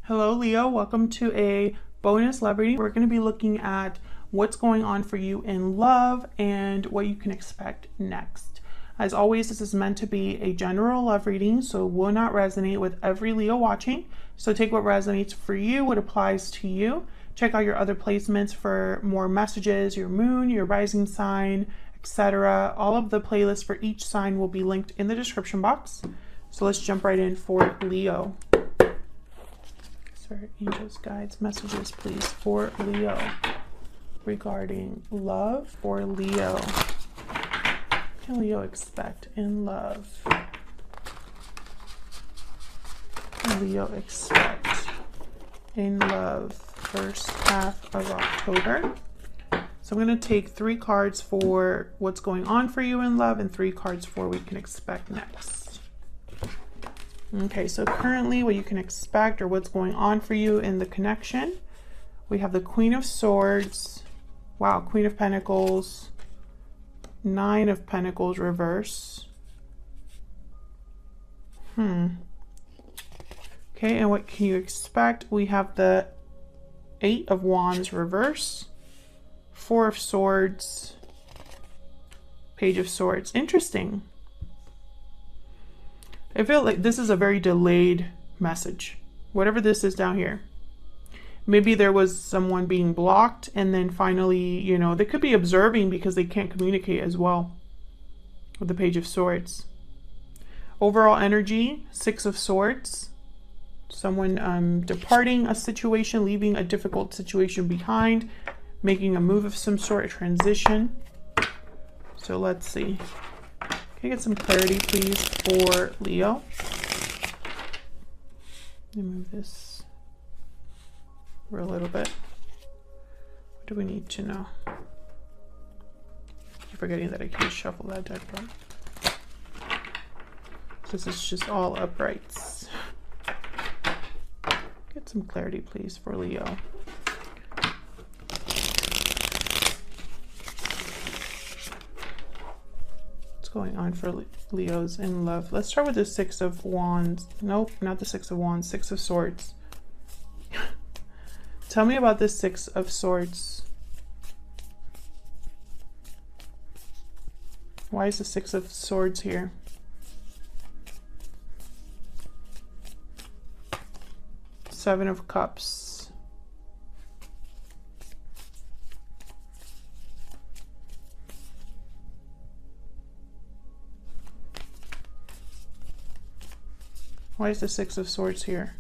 Hello Leo, welcome to a bonus love reading. We're going to be looking at what's going on for you in love and what you can expect next. As always, this is meant to be a general love reading, so it will not resonate with every Leo watching. So take what resonates for you, what applies to you. Check out your other placements for more messages, your moon, your rising sign, etc. All of the playlists for each sign will be linked in the description box. So let's jump right in for Leo. Sir, angels, guides, messages, please, for Leo regarding love for Leo. What can Leo expect in love? What can Leo expect in love first half of October? So I'm going to take 3 cards for what's going on for you in love and 3 cards for what you can expect next. Okay, so currently what you can expect or what's going on for you in the connection. We have the Queen of Swords. Wow, Queen of Pentacles. 9 of Pentacles reverse. Okay, and what can you expect? We have the 8 of Wands reverse. 4 of Swords. Page of Swords. Interesting. I feel like this is a very delayed message. Whatever this is down here. Maybe there was someone being blocked and then finally, you know, they could be observing because they can't communicate as well with the Page of Swords. Overall energy, 6 of Swords. Someone departing a situation, leaving a difficult situation behind, making a move of some sort, a transition. So let's see. Can I get some clarity, please, for Leo? Let me move this for a little bit. What do we need to know? I'm forgetting that I can shuffle that deck up. This is just all uprights. Get some clarity, please, for Leo. Going on for Leos in love. Let's start with the 6 of Wands. Nope, not the 6 of Wands, 6 of Swords. Tell me about this 6 of Swords. Why is the 6 of Swords here? Seven of Cups. Why is the 6 of Swords here?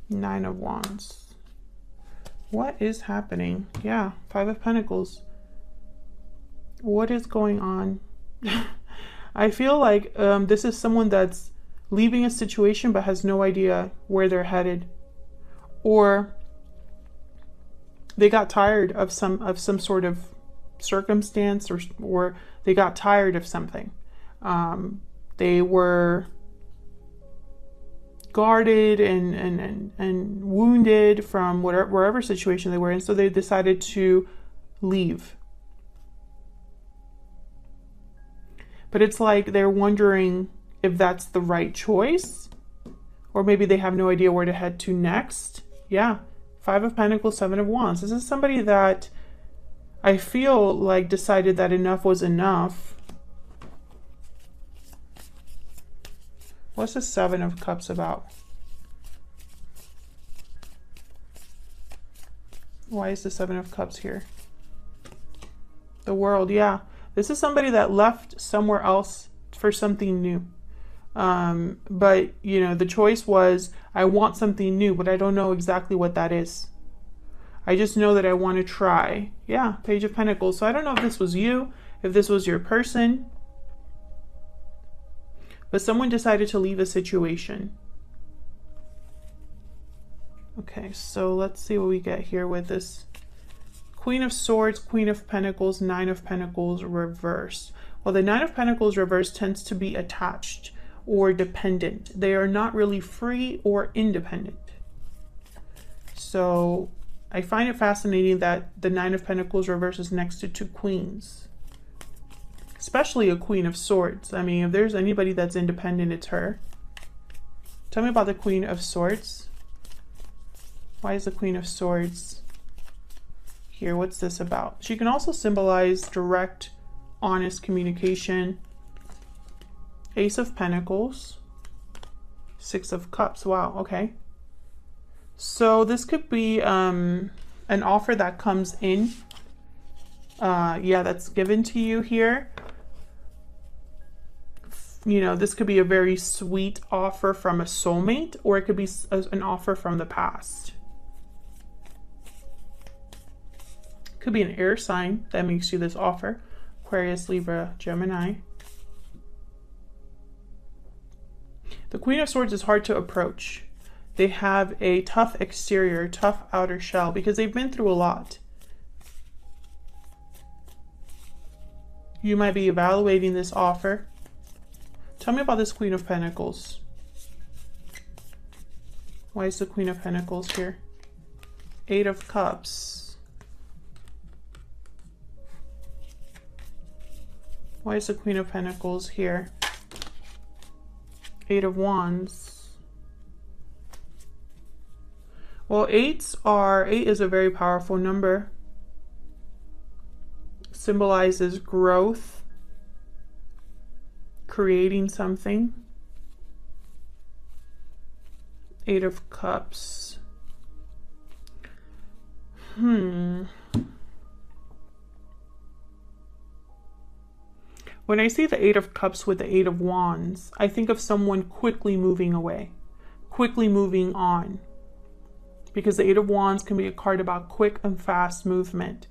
9 of Wands. What is happening? Yeah, 5 of Pentacles. What is going on? I feel like this is someone that's leaving a situation but has no idea where they're headed. Or they got tired of some sort of circumstance, or they got tired of something. They were guarded and wounded from wherever situation they were in, so they decided to leave. But it's like they're wondering if that's the right choice, or maybe they have no idea where to head to next. Yeah, 5 of Pentacles, 7 of Wands. This is somebody that I feel like decided that enough was enough. What's the 7 of Cups about? Why is the 7 of Cups here? The World, yeah. This is somebody that left somewhere else for something new. But, you know, the choice was, I want something new, but I don't know exactly what that is. I just know that I want to try. Yeah, Page of Pentacles. So I don't know if this was you, if this was your person. But someone decided to leave a situation. Okay, so let's see what we get here with this Queen of Swords, Queen of Pentacles, 9 of Pentacles reversed. Well, the 9 of Pentacles reversed tends to be attached or dependent. They are not really free or independent. So I find it fascinating that the 9 of Pentacles reverse is next to 2 queens. especially a Queen of Swords. I mean, if there's anybody that's independent, it's her. Tell me about the Queen of Swords. Why is the Queen of Swords here? What's this about? She can also symbolize direct, honest communication. Ace of Pentacles. Six of Cups. Wow, okay. So this could be an offer that comes in. Yeah, that's given to you here. You know, this could be a very sweet offer from a soulmate, or it could be an offer from the past. Could be an air sign that makes you this offer. Aquarius, Libra, Gemini. The Queen of Swords is hard to approach. They have a tough exterior, tough outer shell, because they've been through a lot. You might be evaluating this offer. Tell me about this Queen of Pentacles. Why is the Queen of Pentacles here? Eight of Cups. Why is the Queen of Pentacles here? Eight of Wands. Well, eight is a very powerful number. Symbolizes growth, creating something. Eight of Cups. When I see the Eight of Cups with the Eight of Wands, I think of someone quickly moving away, quickly moving on. Because the Eight of Wands can be a card about quick and fast movement.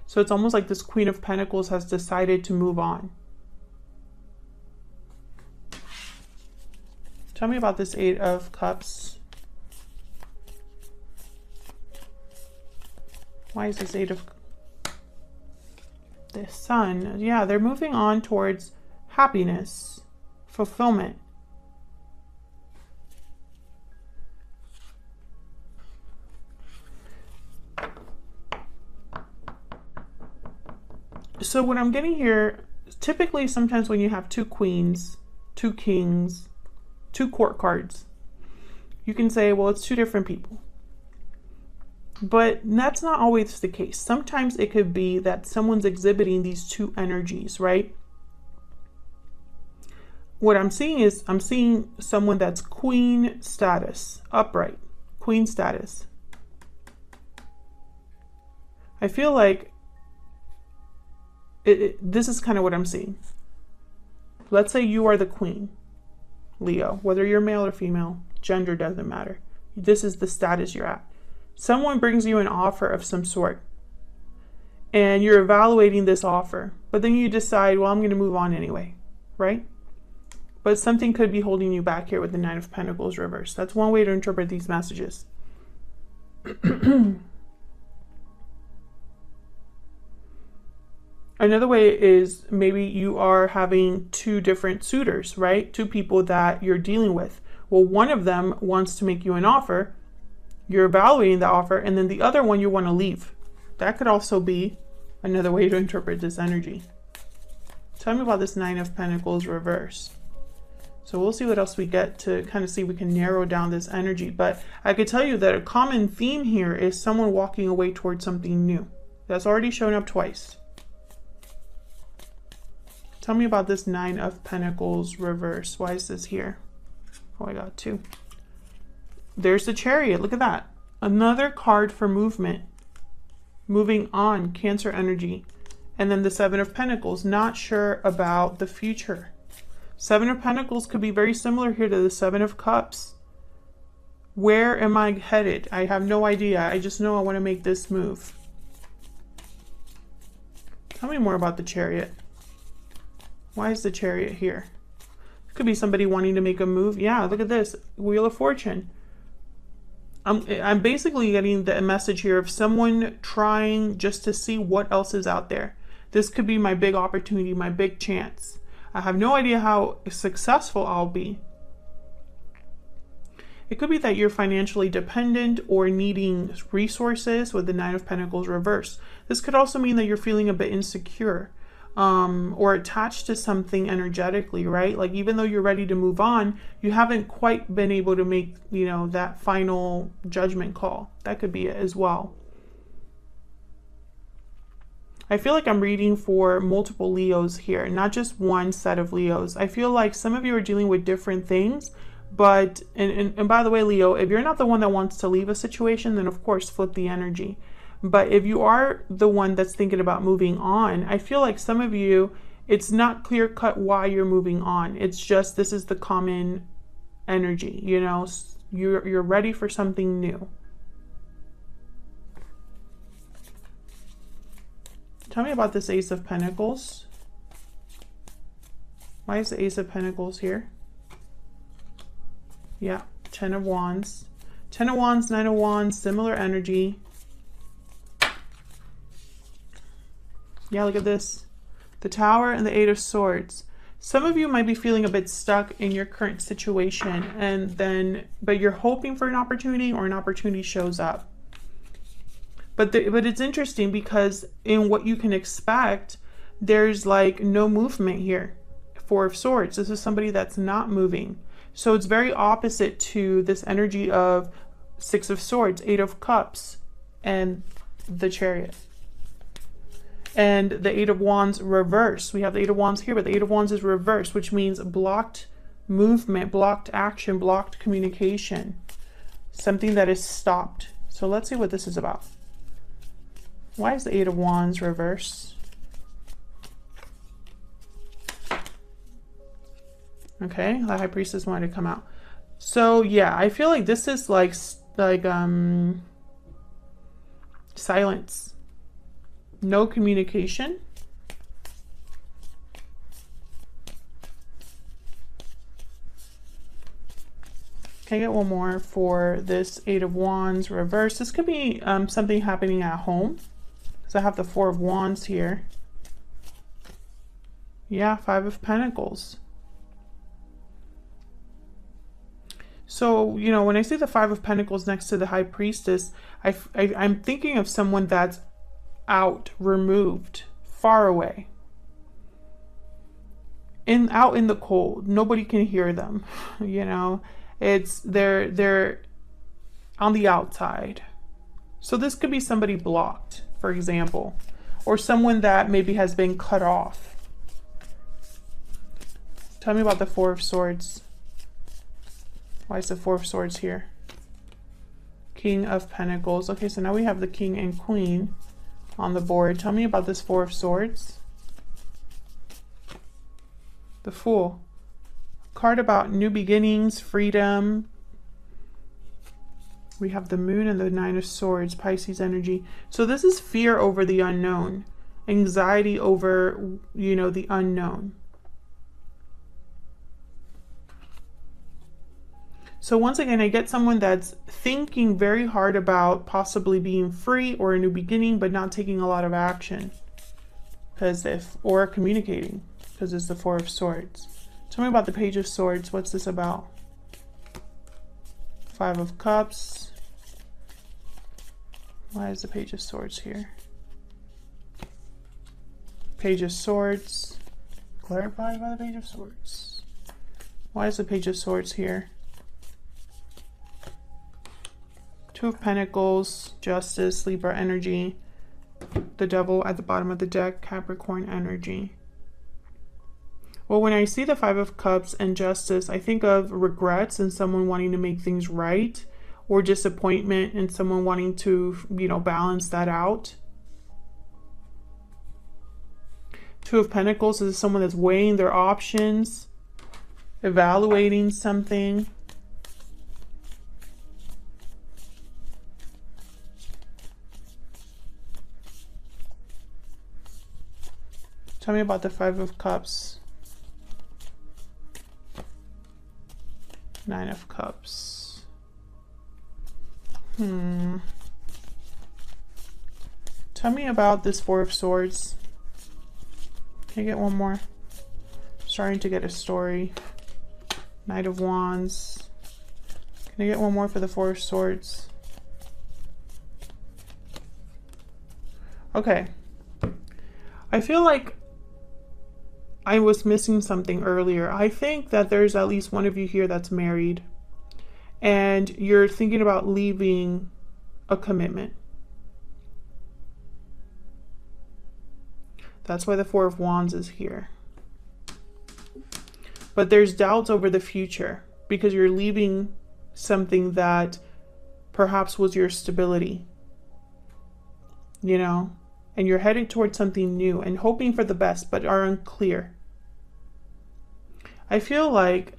So it's almost like this Queen of Pentacles has decided to move on. Tell me about this Eight of Cups. Why is this Eight of... The Sun. Yeah, they're moving on towards happiness, fulfillment. So what I'm getting here, typically sometimes when you have two queens, two kings, two court cards, you can say, well, it's two different people. But that's not always the case. Sometimes it could be that someone's exhibiting these two energies, right? What I'm seeing is, I'm seeing someone that's queen status, upright, queen status. I feel like this is kind of what I'm seeing. Let's say you are the queen, Leo, whether you're male or female, gender doesn't matter. This is the status you're at. Someone brings you an offer of some sort and you're evaluating this offer, but then you decide, well, I'm going to move on anyway, right? But something could be holding you back here with the Nine of Pentacles reversed. That's one way to interpret these messages. Another way is maybe you are having two different suitors, right? Two people that you're dealing with. Well, one of them wants to make you an offer. You're evaluating the offer, and then the other one you want to leave. That could also be another way to interpret this energy. Tell me about this Nine of Pentacles reverse. So we'll see what else we get to kind of see if we can narrow down this energy. But I could tell you that a common theme here is someone walking away towards something new. That's already shown up twice. Tell me about this Nine of Pentacles reverse. Why is this here? Oh, I got two. There's the Chariot. Look at that. Another card for movement. Moving on. Cancer energy. And then the Seven of Pentacles. Not sure about the future. Seven of Pentacles could be very similar here to the Seven of Cups. Where am I headed? I have no idea. I just know I want to make this move. Tell me more about the Chariot. Why is the Chariot here? Could be somebody wanting to make a move. Yeah, look at this. Wheel of Fortune. I'm basically getting the message here of someone trying just to see what else is out there. This could be my big opportunity, my big chance. I have no idea how successful I'll be. It could be that you're financially dependent or needing resources with the Nine of Pentacles reversed. This could also mean that you're feeling a bit insecure or attached to something energetically, right? Like even though you're ready to move on, you haven't quite been able to make, you know, that final judgment call. That could be it as well. I feel like I'm reading for multiple Leos here, not just one set of Leos. I feel like some of you are dealing with different things, but, and by the way, Leo, if you're not the one that wants to leave a situation, then of course flip the energy. But if you are the one that's thinking about moving on, I feel like some of you, it's not clear cut why you're moving on. It's just, this is the common energy, you know, you're ready for something new. Tell me about this Ace of Pentacles. Why is the Ace of Pentacles here? Yeah, Ten of Wands. Ten of Wands, Nine of Wands, similar energy. Yeah, look at this. The Tower and the Eight of Swords. Some of you might be feeling a bit stuck in your current situation, but you're hoping for an opportunity, or an opportunity shows up. But it's interesting because in what you can expect, there's like no movement here. Four of Swords. This is somebody that's not moving. So it's very opposite to this energy of Six of Swords, Eight of Cups, and the Chariot. And the Eight of Wands reverse. We have the Eight of Wands here, but the Eight of Wands is reversed, which means blocked movement, blocked action, blocked communication. Something that is stopped. So let's see what this is about. Why is the Eight of Wands reverse? Okay, the High Priestess wanted to come out. So yeah, I feel like this is like silence. No communication. Can I get one more for this Eight of Wands reverse? This could be something happening at home. So I have the Four of Wands here. Yeah, Five of Pentacles. So, you know, when I see the Five of Pentacles next to the High Priestess, I'm thinking of someone that's out, removed, far away. Out in the cold. Nobody can hear them, you know. They're on the outside. So this could be somebody blocked, for example, or someone that maybe has been cut off. Tell me about the Four of Swords. Why is the Four of Swords here? King of Pentacles. Okay, so now we have the King and Queen on the board. Tell me about this Four of Swords. The Fool. Card about new beginnings, freedom. We have the Moon and the Nine of Swords, Pisces energy. So this is fear over the unknown. Anxiety over, you know, the unknown. So once again, I get someone that's thinking very hard about possibly being free or a new beginning, but not taking a lot of action. Or communicating, because it's the Four of Swords. Tell me about the Page of Swords. What's this about? Five of Cups. Why is the Page of Swords here? Page of Swords. Clarified by the Page of Swords. Why is the Page of Swords here? Two of Pentacles, Justice, Libra energy. The Devil at the bottom of the deck, Capricorn energy. Well, when I see the Five of Cups and Justice, I think of regrets and someone wanting to make things right, or disappointment and someone wanting to, you know, balance that out. Two of Pentacles is someone that's weighing their options, evaluating something. Tell me about the Five of Cups. Nine of Cups. Tell me about this Four of Swords. Can I get one more? Starting to get a story. Knight of Wands. Can I get one more for the Four of Swords? Okay. I feel like I was missing something earlier. I think that there's at least one of you here that's married and you're thinking about leaving a commitment. That's why the Four of Wands is here. But there's doubts over the future because you're leaving something that perhaps was your stability, you know, and you're heading towards something new and hoping for the best, but are unclear. I feel like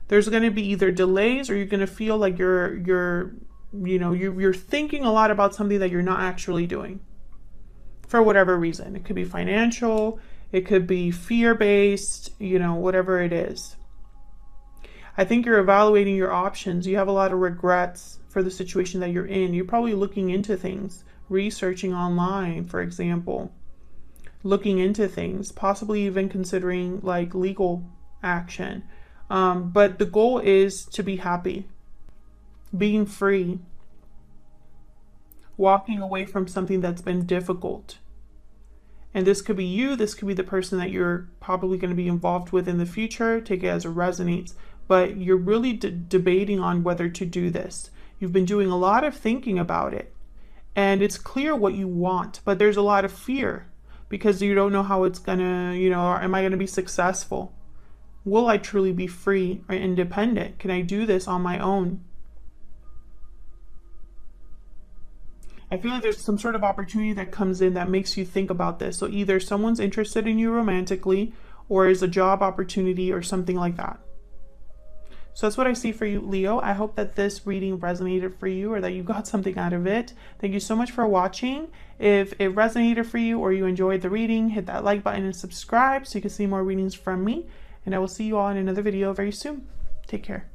there's going to be either delays or you're going to feel like you're thinking a lot about something that you're not actually doing for whatever reason. It could be financial, it could be fear-based, you know, whatever it is. I think you're evaluating your options. You have a lot of regrets for the situation that you're in. You're probably looking into things, researching online, for example, looking into things, possibly even considering like legal action. But the goal is to be happy, being free, walking away from something that's been difficult. And this could be you, this could be the person that you're probably going to be involved with in the future. Take it as it resonates. But you're really debating on whether to do this. You've been doing a lot of thinking about it. And it's clear what you want, but there's a lot of fear because you don't know how it's going to, you know, am I going to be successful? Will I truly be free or independent? Can I do this on my own? I feel like there's some sort of opportunity that comes in that makes you think about this. So either someone's interested in you romantically or is a job opportunity or something like that. So that's what I see for you, Leo. I hope that this reading resonated for you or that you got something out of it. Thank you so much for watching. If it resonated for you or you enjoyed the reading, hit that like button and subscribe so you can see more readings from me. And I will see you all in another video very soon. Take care.